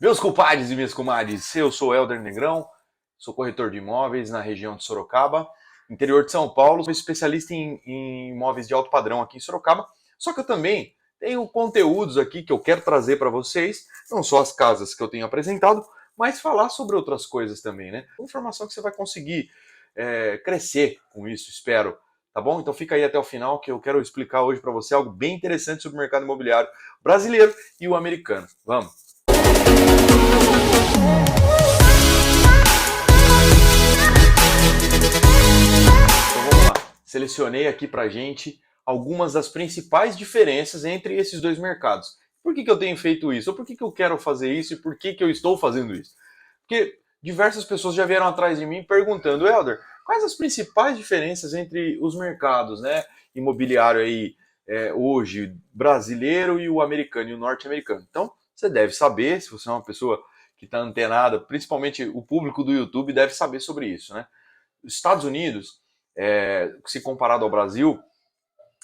Meus compadres e minhas comadres, eu sou Helder Negrão, sou corretor de imóveis na região de Sorocaba, interior de São Paulo, sou especialista em imóveis de alto padrão aqui em Sorocaba, só que eu também tenho conteúdos aqui que eu quero trazer para vocês, não só as casas que eu tenho apresentado, mas falar sobre outras coisas também, né? Informação que você vai conseguir crescer com isso, espero. Tá bom? Então fica aí até o final que eu quero explicar hoje para você algo bem interessante sobre o mercado imobiliário brasileiro e o americano. Vamos! Então vamos lá. Selecionei aqui pra gente algumas das principais diferenças entre esses dois mercados. Por que eu tenho feito isso? Ou por que eu quero fazer isso? E por que eu estou fazendo isso? Porque diversas pessoas já vieram atrás de mim perguntando, Helder, quais as principais diferenças entre os mercados, né, imobiliário aí, hoje, brasileiro e o americano e o norte-americano? Então, você deve saber, se você é uma pessoa que está antenada, principalmente o público do YouTube deve saber sobre isso, né? Os Estados Unidos, se comparado ao Brasil,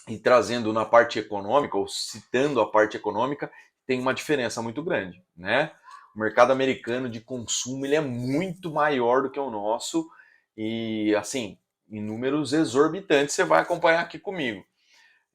e trazendo na parte econômica, ou citando a parte econômica, tem uma diferença muito grande, né? O mercado americano de consumo ele é muito maior do que o nosso e, assim, em números exorbitantes, você vai acompanhar aqui comigo.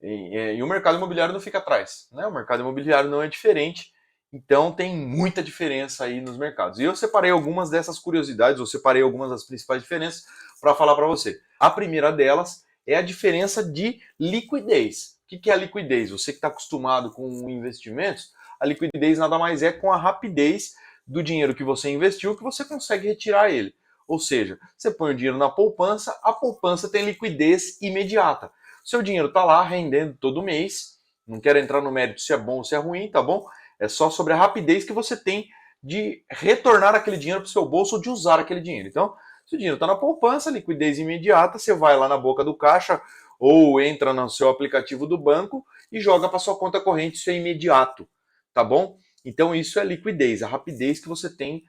E o mercado imobiliário não fica atrás, né? O mercado imobiliário não é diferente, então tem muita diferença aí nos mercados. E eu separei algumas dessas curiosidades, eu separei algumas das principais diferenças para falar para você. A primeira delas é a diferença de liquidez. O que é a liquidez? Você que está acostumado com investimentos, a liquidez nada mais é com a rapidez do dinheiro que você investiu que você consegue retirar ele. Ou seja, você põe o dinheiro na poupança, a poupança tem liquidez imediata. Seu dinheiro está lá rendendo todo mês. Não quero entrar no mérito se é bom ou se é ruim, tá bom? É só sobre a rapidez que você tem de retornar aquele dinheiro para o seu bolso ou de usar aquele dinheiro. Então, se o dinheiro está na poupança, liquidez imediata, você vai lá na boca do caixa ou entra no seu aplicativo do banco e joga para sua conta corrente, isso é imediato, tá bom? Então, isso é liquidez, a rapidez que você tem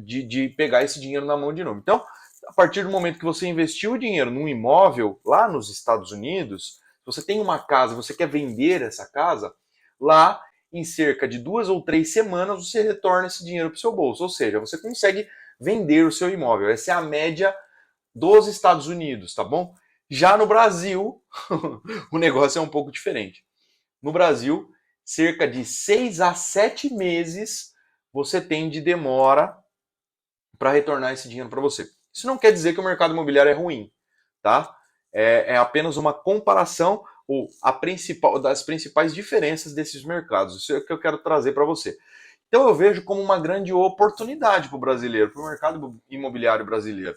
de pegar esse dinheiro na mão de novo. Então, a partir do momento que você investiu o dinheiro num imóvel lá nos Estados Unidos, se você tem uma casa, você quer vender essa casa, lá em cerca de 2 ou 3 semanas você retorna esse dinheiro para o seu bolso. Ou seja, você consegue vender o seu imóvel. Essa é a média dos Estados Unidos, tá bom? Já no Brasil, o negócio é um pouco diferente. No Brasil, cerca de 6 a 7 meses você tem de demora para retornar esse dinheiro para você. Isso não quer dizer que o mercado imobiliário é ruim, tá? É apenas uma comparação ou das principais diferenças desses mercados. Isso é o que eu quero trazer para você. Então eu vejo como uma grande oportunidade para o brasileiro, para o mercado imobiliário brasileiro.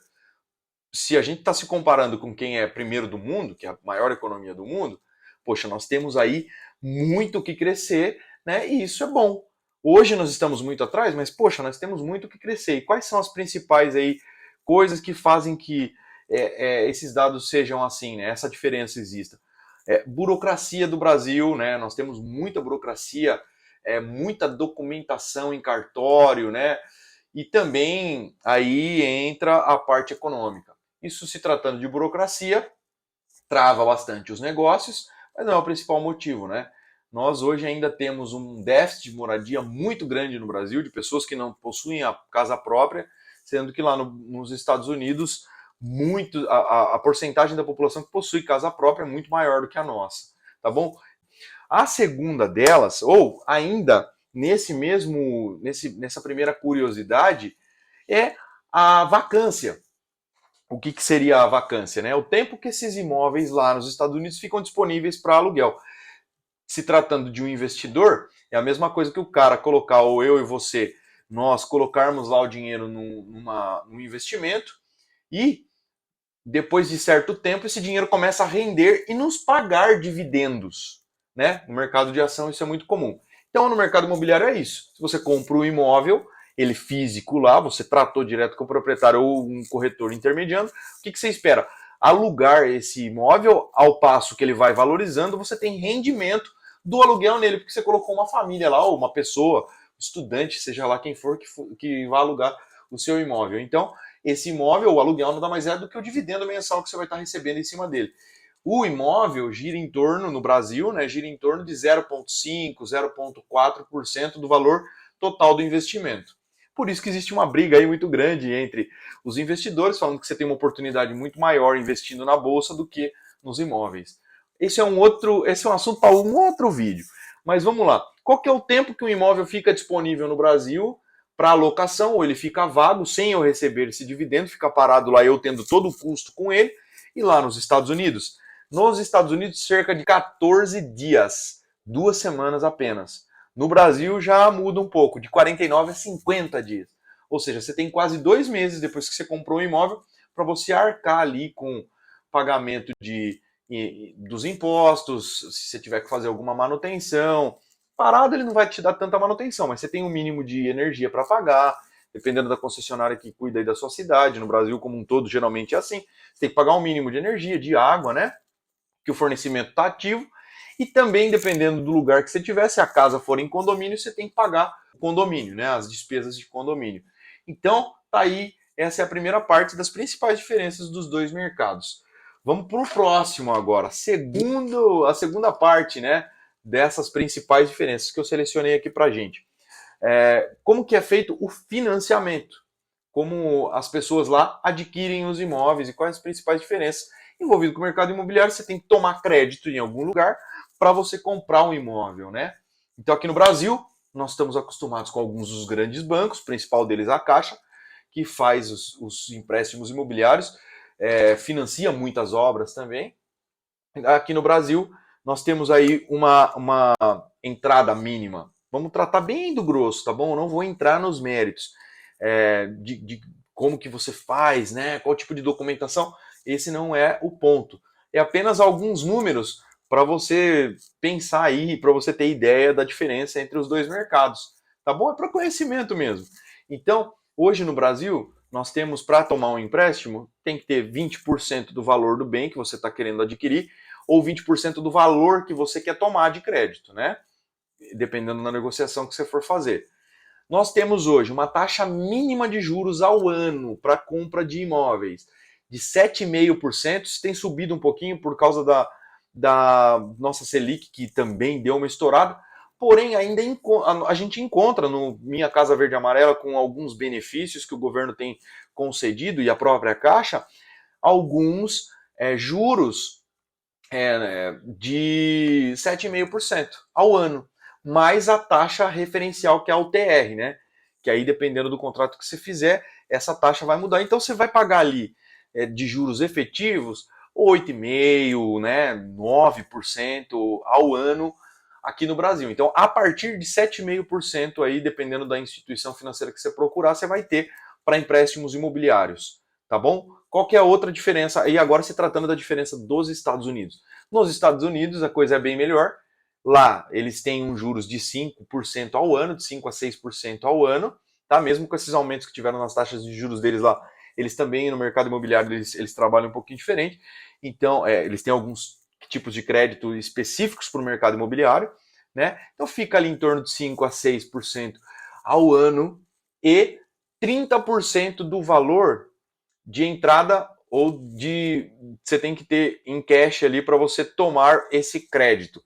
Se a gente está se comparando com quem é primeiro do mundo, que é a maior economia do mundo, poxa, nós temos aí muito o que crescer, né? E isso é bom. Hoje nós estamos muito atrás, mas poxa, nós temos muito o que crescer. E quais são as principais aí coisas que fazem que esses dados sejam assim, né? Essa diferença exista? Burocracia do Brasil, né? Nós temos muita burocracia, muita documentação em cartório, né? E também aí entra a parte econômica. Isso se tratando de burocracia, trava bastante os negócios, mas não é o principal motivo, né? Nós hoje ainda temos um déficit de moradia muito grande no Brasil, de pessoas que não possuem a casa própria, sendo que lá nos Estados Unidos a porcentagem da população que possui casa própria é muito maior do que a nossa, tá bom? A segunda delas, ou ainda nessa primeira curiosidade, é a vacância. O que seria a vacância? Né? O tempo que esses imóveis lá nos Estados Unidos ficam disponíveis para aluguel. Se tratando de um investidor, é a mesma coisa que o cara colocar, ou eu e você, nós colocarmos lá o dinheiro num investimento e depois de certo tempo esse dinheiro começa a render e nos pagar dividendos. Né? No mercado de ação isso é muito comum. Então no mercado imobiliário é isso. Se você compra um imóvel, ele físico lá, você tratou direto com o proprietário ou um corretor intermediando, o que você espera? Alugar esse imóvel, ao passo que ele vai valorizando, você tem rendimento do aluguel nele, porque você colocou uma família lá, ou uma pessoa, estudante, seja lá quem for, que vai alugar o seu imóvel. Então, esse imóvel, o aluguel, nada mais é do que o dividendo mensal que você vai estar recebendo em cima dele. O imóvel gira em torno, no Brasil, né, gira em torno de 0,5%, 0,4% do valor total do investimento. Por isso que existe uma briga aí muito grande entre os investidores, falando que você tem uma oportunidade muito maior investindo na bolsa do que nos imóveis. Esse é um assunto para um outro vídeo. Mas vamos lá. Qual que é o tempo que um imóvel fica disponível no Brasil para alocação, ou ele fica vago sem eu receber esse dividendo, fica parado lá eu tendo todo o custo com ele, e lá nos Estados Unidos? Nos Estados Unidos, cerca de 14 dias, 2 semanas apenas. No Brasil já muda um pouco, de 49 a 50 dias. Ou seja, você tem quase 2 meses depois que você comprou o imóvel para você arcar ali com pagamento dos impostos, se você tiver que fazer alguma manutenção. Parado ele não vai te dar tanta manutenção, mas você tem um mínimo de energia para pagar, dependendo da concessionária que cuida aí da sua cidade. No Brasil como um todo, geralmente é assim. Você tem que pagar um mínimo de energia, de água, né? Que o fornecimento está ativo. E também, dependendo do lugar que você tiver, se a casa for em condomínio, você tem que pagar o condomínio, né? As despesas de condomínio. Então, tá aí, essa é a primeira parte das principais diferenças dos dois mercados. Vamos para o próximo agora. A segunda parte, né? Dessas principais diferenças que eu selecionei aqui para a gente. Como que é feito o financiamento? Como as pessoas lá adquirem os imóveis e quais as principais diferenças. Envolvido com o mercado imobiliário, você tem que tomar crédito em algum lugar para você comprar um imóvel, né? Então aqui no Brasil, nós estamos acostumados com alguns dos grandes bancos, o principal deles é a Caixa, que faz os empréstimos imobiliários, financia muitas obras também. Aqui no Brasil, nós temos aí uma entrada mínima. Vamos tratar bem do grosso, tá bom? Eu não vou entrar nos méritos de como que você faz, né? Qual tipo de documentação. Esse não é o ponto. É apenas alguns números para você pensar aí, para você ter ideia da diferença entre os dois mercados. Tá bom? É para conhecimento mesmo. Então, hoje no Brasil, nós temos para tomar um empréstimo, tem que ter 20% do valor do bem que você está querendo adquirir ou 20% do valor que você quer tomar de crédito, né? Dependendo da negociação que você for fazer. Nós temos hoje uma taxa mínima de juros ao ano para compra de imóveis de 7,5%. Isso tem subido um pouquinho por causa da nossa Selic, que também deu uma estourada. Porém, ainda a gente encontra no Minha Casa Verde e Amarela, com alguns benefícios que o governo tem concedido e a própria Caixa, alguns juros de 7,5% ao ano, mais a taxa referencial, que é a UTR, né? Que aí, dependendo do contrato que você fizer, essa taxa vai mudar. Então, você vai pagar ali de juros efetivos 8,5%, né, 9% ao ano aqui no Brasil. Então, a partir de 7,5% aí, dependendo da instituição financeira que você procurar, você vai ter para empréstimos imobiliários, tá bom? Qual que é a outra diferença? E agora se tratando da diferença dos Estados Unidos. Nos Estados Unidos a coisa é bem melhor. Lá eles têm um juros de 5% ao ano, de 5 a 6% ao ano, tá? Mesmo com esses aumentos que tiveram nas taxas de juros deles lá, eles também no mercado imobiliário eles trabalham um pouquinho diferente. Então, eles têm alguns tipos de crédito específicos para o mercado imobiliário, né? Então fica ali em torno de 5 a 6% ao ano e 30% do valor de entrada ou de você tem que ter em cash ali para você tomar esse crédito.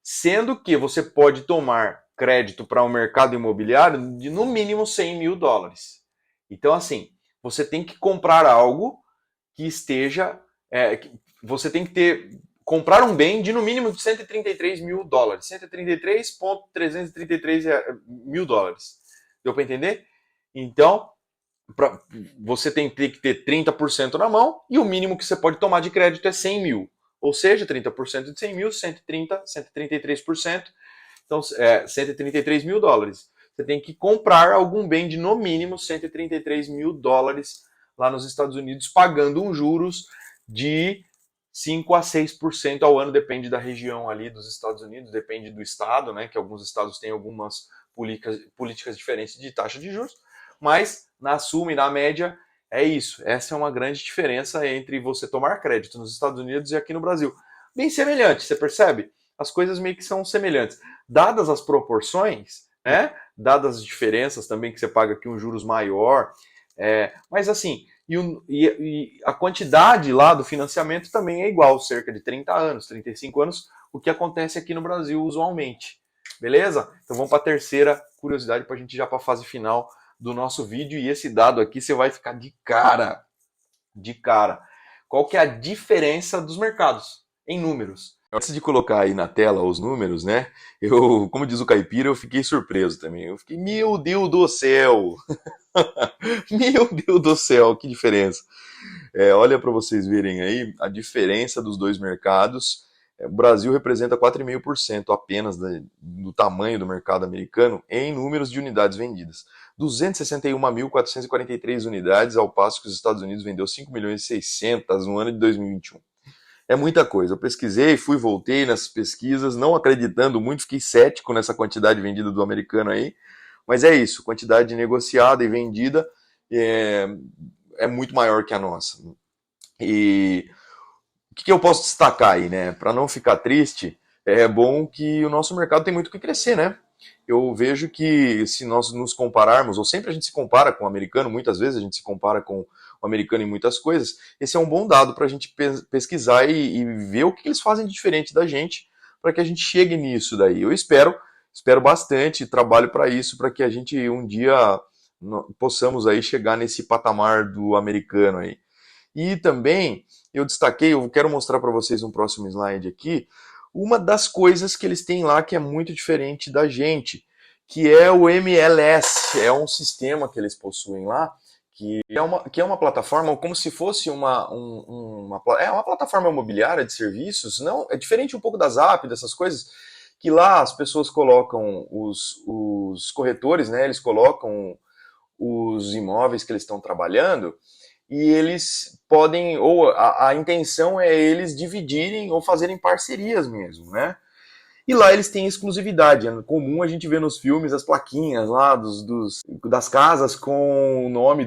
Sendo que você pode tomar crédito para o mercado imobiliário de no mínimo US$ 100.000. Então, assim, você tem que comprar algo que esteja. Você tem que comprar um bem de no mínimo de US$ 133.000. US$ 133.333.000. Deu para entender? Então, você tem que ter 30% na mão e o mínimo que você pode tomar de crédito é 100 mil. Ou seja, 30% de 100 mil, 133%. Então, US$ 133.000. Você tem que comprar algum bem de no mínimo US$ 133.000 lá nos Estados Unidos, pagando um juros de 5 a 6% ao ano, depende da região ali dos Estados Unidos, depende do estado, né? Que alguns estados têm algumas políticas diferentes de taxa de juros, mas na suma e na média é isso. Essa é uma grande diferença entre você tomar crédito nos Estados Unidos e aqui no Brasil. Bem semelhante, você percebe? As coisas meio que são semelhantes. Dadas as proporções, né? Dadas as diferenças também que você paga aqui um juros maior, mas assim, e a quantidade lá do financiamento também é igual, cerca de 30 anos, 35 anos, o que acontece aqui no Brasil usualmente. Beleza? Então vamos para a terceira curiosidade para a gente ir já para a fase final do nosso vídeo. E esse dado aqui você vai ficar de cara. De cara. Qual que é a diferença dos mercados em números? Antes de colocar aí na tela os números, né? Eu, como diz o caipira, eu fiquei surpreso também. Eu fiquei, meu Deus do céu! Meu Deus do céu, que diferença! Olha para vocês verem aí a diferença dos dois mercados. O Brasil representa 4,5% apenas do tamanho do mercado americano em números de unidades vendidas. 261.443 unidades, ao passo que os Estados Unidos vendeu 5.600.000 no ano de 2021. É muita coisa. Eu pesquisei, fui, voltei nessas pesquisas, não acreditando muito, fiquei cético nessa quantidade vendida do americano aí. Mas é isso, quantidade negociada e vendida é muito maior que a nossa. E o que eu posso destacar aí, né? Para não ficar triste, é bom que o nosso mercado tem muito que crescer, né? Eu vejo que se nós nos compararmos, ou sempre a gente se compara com o americano, muitas vezes a gente se compara com o americano em muitas coisas, esse é um bom dado para a gente pesquisar e ver o que eles fazem de diferente da gente, para que a gente chegue nisso daí. Eu espero bastante, trabalho para isso, para que a gente um dia possamos aí chegar nesse patamar do americano aí. E também eu destaquei, eu quero mostrar para vocês um próximo slide aqui, uma das coisas que eles têm lá que é muito diferente da gente, que é o MLS, é um sistema que eles possuem lá, que é uma plataforma como se fosse uma plataforma imobiliária de serviços, não, é diferente um pouco da Zap, dessas coisas, que lá as pessoas colocam, os corretores, né, eles colocam os imóveis que eles estão trabalhando, e eles podem, ou a intenção é eles dividirem ou fazerem parcerias mesmo, né? E lá eles têm exclusividade. É comum a gente ver nos filmes as plaquinhas lá das casas com o nome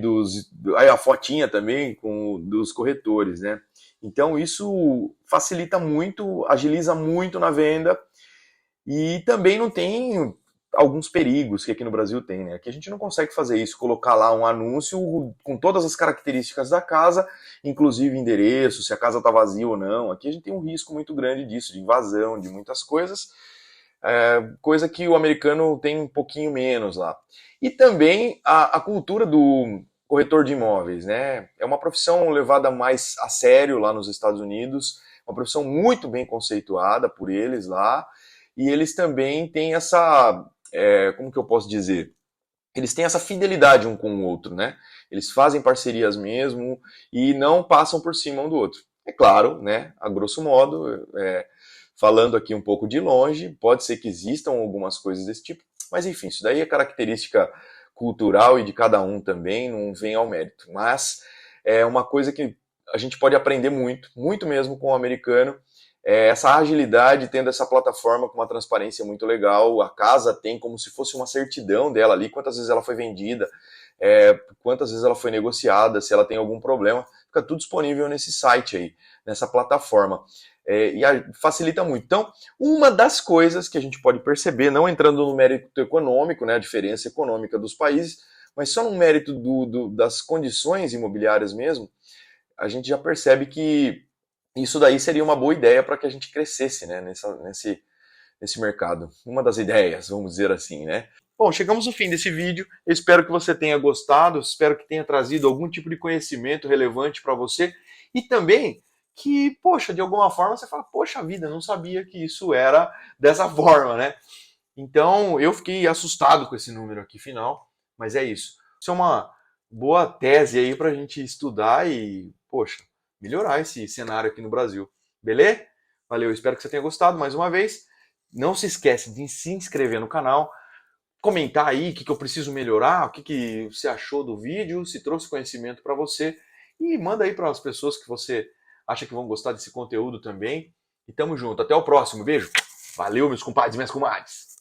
aí a fotinha também dos corretores, né? Então isso facilita muito, agiliza muito na venda e também não tem alguns perigos que aqui no Brasil tem, né? Aqui a gente não consegue fazer isso, colocar lá um anúncio com todas as características da casa, inclusive endereço, se a casa está vazia ou não. Aqui a gente tem um risco muito grande disso, de invasão, de muitas coisas, coisa que o americano tem um pouquinho menos lá. E também a cultura do corretor de imóveis, né? É uma profissão levada mais a sério lá nos Estados Unidos, uma profissão muito bem conceituada por eles lá, e eles também têm como que eu posso dizer? Eles têm essa fidelidade um com o outro, né? Eles fazem parcerias mesmo e não passam por cima um do outro. É claro, né? A grosso modo, falando aqui um pouco de longe, pode ser que existam algumas coisas desse tipo, mas enfim, isso daí é característica cultural e de cada um também, não vem ao mérito. Mas é uma coisa que a gente pode aprender muito, muito mesmo com o americano, essa agilidade, tendo essa plataforma com uma transparência muito legal, a casa tem como se fosse uma certidão dela ali, quantas vezes ela foi vendida, quantas vezes ela foi negociada, se ela tem algum problema, fica tudo disponível nesse site aí, nessa plataforma. E facilita muito. Então, uma das coisas que a gente pode perceber, não entrando no mérito econômico, né, a diferença econômica dos países, mas só no mérito das condições imobiliárias mesmo, a gente já percebe que isso daí seria uma boa ideia para que a gente crescesse, né, nesse mercado. Uma das ideias, vamos dizer assim, né? Bom, chegamos no fim desse vídeo. Eu espero que você tenha gostado, espero que tenha trazido algum tipo de conhecimento relevante para você e também que, poxa, de alguma forma você fala, poxa vida, não sabia que isso era dessa forma, né? Então, eu fiquei assustado com esse número aqui final, mas é isso. Isso é uma boa tese aí para a gente estudar e, poxa, melhorar esse cenário aqui no Brasil. Beleza? Valeu, espero que você tenha gostado mais uma vez. Não se esquece de se inscrever no canal, comentar aí o que eu preciso melhorar, o que você achou do vídeo, se trouxe conhecimento para você e manda aí para as pessoas que você acha que vão gostar desse conteúdo também. E tamo junto. Até o próximo. Beijo. Valeu, meus compadres e minhas comadres.